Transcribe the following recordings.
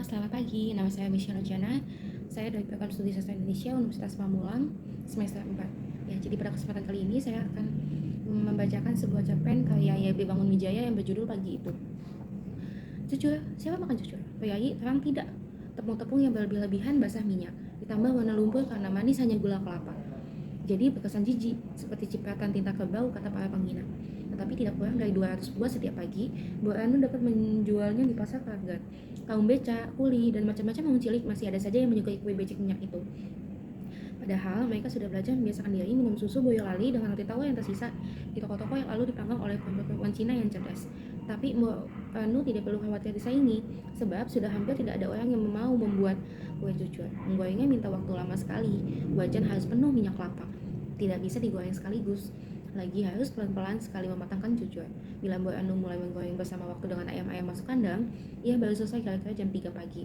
Selamat pagi. Nama saya Michelle Rajana. Saya dari Program Studi Sastra Indonesia Universitas Pamulang, semester 4. Ya, jadi pada kesempatan kali ini saya akan membacakan sebuah cerpen karya Y.B. Bangunwijaya yang berjudul Pagi Itu. Jujur, siapa makan jujur? Peyai terang tidak. Tepung-tepung yang berlebih-lebihan basah minyak, ditambah warna lumpur karena manis hanya gula kelapa. Jadi berkesan jijik, seperti cipratan tinta kerbau, kata para penginap. Tetapi tidak kurang dari 200 buah setiap pagi, Bu Anu dapat menjualnya di pasar Kragat. Kaum beca, kuli, dan macam-macam orang cilik masih ada saja yang menyukai kue becek minyak itu. Padahal mereka sudah belajar membiasakan diri minum susu boyolali dengan roti tawar yang tersisa di toko-toko yang lalu dipanggang oleh perempuan Cina yang cerdas. Tapi Mbak Anu tidak perlu khawatir disaingi, sebab sudah hampir tidak ada orang yang mau membuat kue cucur. Menggorengnya minta waktu lama sekali, wajan harus penuh minyak kelapa. Tidak bisa digoreng sekaligus. Lagi harus pelan-pelan sekali mematangkan cucur. Bila Mbak Anu mulai menggoreng bersama waktu dengan ayam-ayam masuk kandang, ia baru selesai kira-kira jam 3 pagi.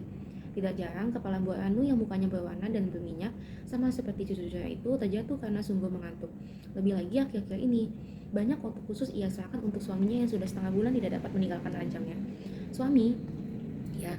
Tidak jarang kepala Mbak Anu yang mukanya berwarna dan berminyak, sama seperti cucu-cucunya itu, terjatuh karena sungguh mengantuk. Lebih lagi akhir-akhir ini, banyak waktu khusus ia serahkan untuk suaminya yang sudah setengah bulan tidak dapat meninggalkan ranjangnya. Suami, ya,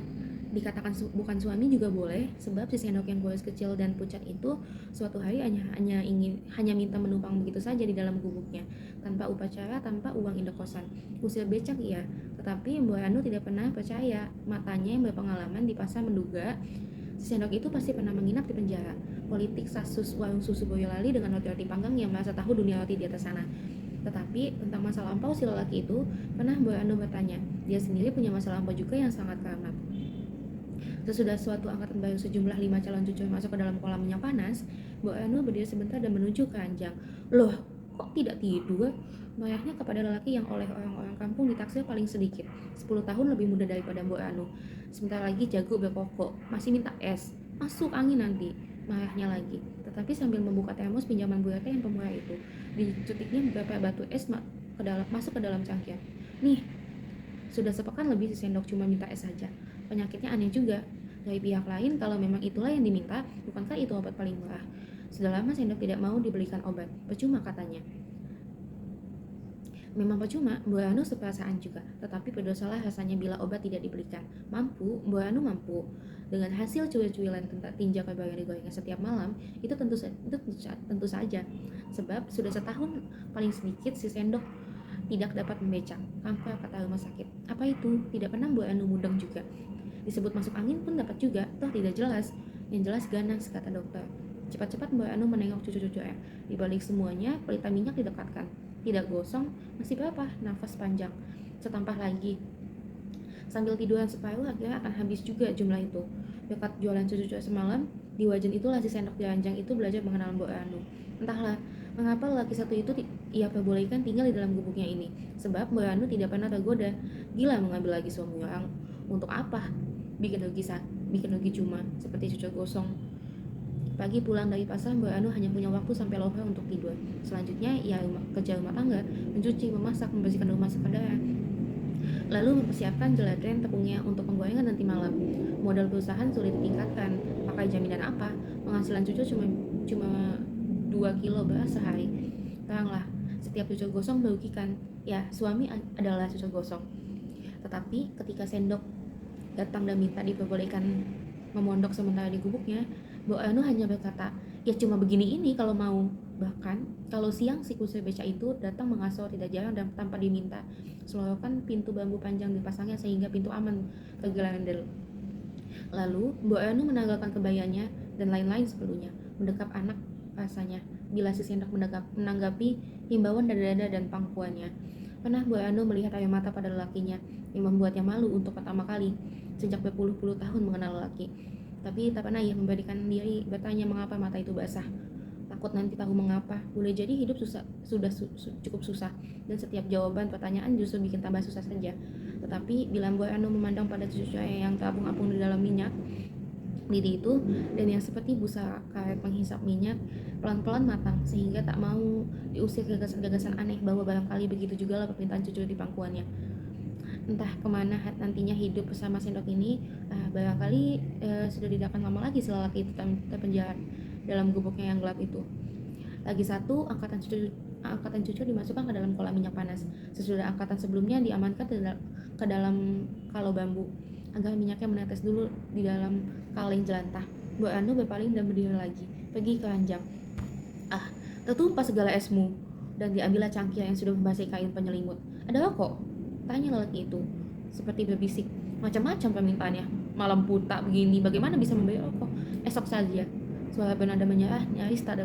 dikatakan bukan suami juga boleh, sebab si sendok yang kurus kecil dan pucat itu suatu hari hanya minta menumpang begitu saja di dalam gubuknya, tanpa upacara, tanpa uang indek-kosan. Usir becak ia, tetapi Mbak Anu tidak pernah percaya. Matanya yang berpengalaman di pasar menduga si sendok itu pasti pernah menginap di penjara. Politik sasus warung susu Boyolali dengan roti-roti panggang yang merasa tahu dunia roti di atas sana. Tetapi tentang masa lampau si lelaki itu, pernah Mbak Anu bertanya. Dia sendiri punya masa lampau juga yang sangat keramat. Sesudah suatu angkatan baru sejumlah 5 calon cucu masuk ke dalam kolam minyak panas, Mbak Anu berdiri sebentar dan menuju ke ranjang. Loh, kok tidak tidur? Marahnya kepada lelaki yang oleh orang-orang kampung ditaksir paling sedikit 10 tahun lebih muda daripada Mbak Anu. Sebentar lagi jago berkokok, masih minta es. Masuk angin nanti, marahnya lagi. Tetapi sambil membuka termos pinjaman Bu RT yang pemurah itu, dicetiknya beberapa batu es masuk ke dalam cangkir. Nih, sudah sepekan lebih si sendok cuma minta es saja. Penyakitnya aneh juga. Dari pihak lain, kalau memang itulah yang diminta, bukankah itu obat paling murah? Sudah lama sendok tidak mau dibelikan obat. Percuma katanya. Memang percuma, Mbak Anu seperasaan juga. Tetapi berdosalah rasanya bila obat tidak dibelikan. Mampu, Mbak Anu mampu. Dengan hasil cuil-cuilan tinja kerbau yang digorengnya setiap malam, itu tentu saja. Sebab sudah setahun paling sedikit si sendok tidak dapat membecak. Tanpa kata rumah sakit. Apa itu? Tidak pernah Mbak Anu mudeng juga. Disebut masuk angin pun dapat juga, toh tidak jelas. Yang jelas ganas, kata dokter. Cepat-cepat Mbak Anu menengok cucu-cucunya. Di balik semuanya, pelita minyak didekatkan. Tidak gosong, masih berapa? Nafas panjang. Setampah lagi. Sambil tiduran separuh, akhirnya akan habis juga jumlah itu. Berkat jualan cucu-cucu semalam, di wajan itulah si sendok di ranjang itu belajar mengenal Mbak Anu. Entahlah, mengapa lelaki satu itu ia perbolehkan tinggal di dalam gubuknya ini. Sebab Mbak Anu tidak pernah tergoda. Gila mengambil lagi suami orang. Untuk apa? Bikin rugi cuma seperti cucu gosong. Pagi pulang dari pasar, Mbak Anu hanya punya waktu sampai lohar untuk tidur. Selanjutnya, ia kerja rumah tangga, mencuci, memasak, membersihkan rumah sekadar. Lalu mempersiapkan gelatin tepungnya untuk penggorengan nanti malam. Modal perusahaan sulit ditingkatkan. Pakai jaminan apa? Penghasilan cucu cuma 2 kilo beras sehari. Teranglah, setiap cucu gosong merugikan. Ya, suami adalah cucu gosong. Tetapi ketika sendok datang dan minta diperbolehkan memondok sementara di gubuknya, Bu Anu hanya berkata, ya cuma begini ini kalau mau. Bahkan kalau siang si kusir beca itu datang mengasor tidak jarang dan tanpa diminta. Selorokan pintu bambu panjang dipasangnya sehingga pintu aman ke gelendel. Lalu Bu Anu menanggalkan kebayanya dan lain-lain sepenuhnya, mendekap anak rasanya. Bila si sendok menanggapi himbauan dada-dada dan pangkuannya. Pernah Bu Anu melihat air mata pada lelakinya yang membuatnya malu untuk pertama kali sejak berpuluh-puluh tahun mengenal lelaki. Tapi tak pernah ia memberikan diri bertanya mengapa mata itu basah. Takut nanti tahu mengapa. Boleh jadi hidup sudah cukup susah, dan setiap jawaban pertanyaan justru bikin tambah susah saja. Tetapi bila Bu Anu memandang pada cucu-cucunya yang terapung-apung di dalam minyak lidi itu, dan yang seperti busa karet penghisap minyak, pelan-pelan matang, sehingga tak mau diusir gagasan-gagasan aneh bahwa barangkali begitu juga lah permintaan cucu di pangkuannya. Entah kemana nantinya hidup bersama sendok ini, barangkali sudah tidak akan lama lagi si lelaki itu terpenjara dalam gubuknya yang gelap itu. Lagi satu, angkatan cucu dimasukkan ke dalam kolam minyak panas. Sesudah angkatan sebelumnya diamankan ke dalam kalau bambu. agar minyaknya menetes dulu di dalam kaleng jelantah. Bu Anu berpaling dan berdiri lagi, pergi ke ranjang. Ah, tertumpah segala esmu, dan diambillah cangkir yang sudah membasahi kain penyelimut. Ada rokok? Tanya lelaki itu, seperti berbisik. Macam-macam permintaannya. Malam buta begini, bagaimana bisa membeli rokok? Esok saja. Suara bernada menyerah nyaris tak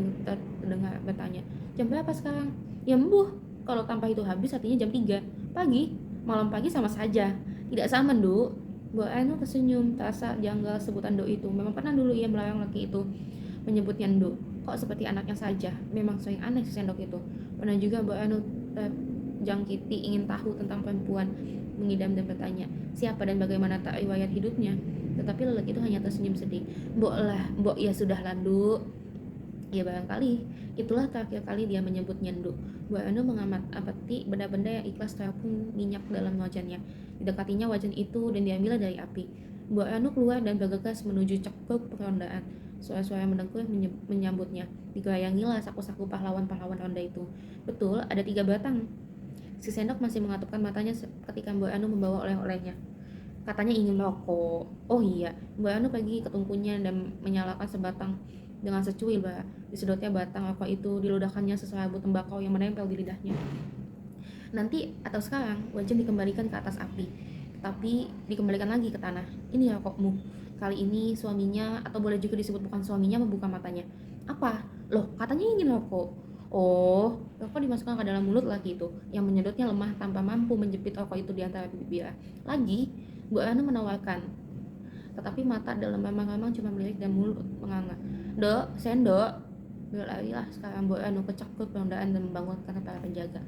terdengar bertanya. Jam berapa sekarang? Ya embuh. Kalau tanpa itu habis artinya jam 3 pagi. Malam pagi sama saja. Tidak sama, Nduk. Bu Anu tersenyum, terasa janggal sebutan Nduk itu. Memang pernah dulu ia melarang laki itu menyebutnya Nduk. Kok seperti anaknya saja. Memang sering aneh si sendok itu. Pernah juga Bu Anu terjangkiti ingin tahu tentang perempuan, mengidam dan bertanya siapa dan bagaimana tak riwayat hidupnya. Tetapi lelaki itu hanya tersenyum sedih. Mbok lah, mbok ya sudah landu. Ya barangkali itulah terakhir kali dia menyebut nyenduk. Bu Anu mengamat apeti benda-benda yang ikhlas terapung minyak dalam wajannya. Didekatinya wajan itu dan diambil dari api. Bu Anu keluar dan bergegas menuju cekuk perondaan. Suara-suara mendengkur menyambutnya. Digoyangilah saku-saku pahlawan-pahlawan ronda itu. Betul, ada 3 batang. Si sendok masih mengatupkan matanya ketika Bu Anu membawa oleh-olehnya. Katanya ingin merokok. Oh iya, Mbak Anu pergi ke tungkunya dan menyalakan sebatang dengan secuil, Mbak. Disedotnya batang rokok itu, diludahkannya seserabut tembakau yang menempel di lidahnya. Nanti atau sekarang, wajan dikembalikan ke atas api, tetapi dikembalikan lagi ke tanah. Ini rokokmu. Kali ini suaminya, atau boleh juga disebut bukan suaminya, membuka matanya. Apa? Loh, katanya ingin rokok. Oh, rokok dimasukkan ke dalam mulut laki itu, yang menyedotnya lemah tanpa mampu menjepit rokok itu di antara bibirnya. Lagi, Bu Anu menawarkan, tetapi mata dalam remang-remang cuma melirik dan mulut menganga. Dok, sendok. Berlarilah sekarang Bu Anu ke cekut perondaan dan membangunkan para penjaga.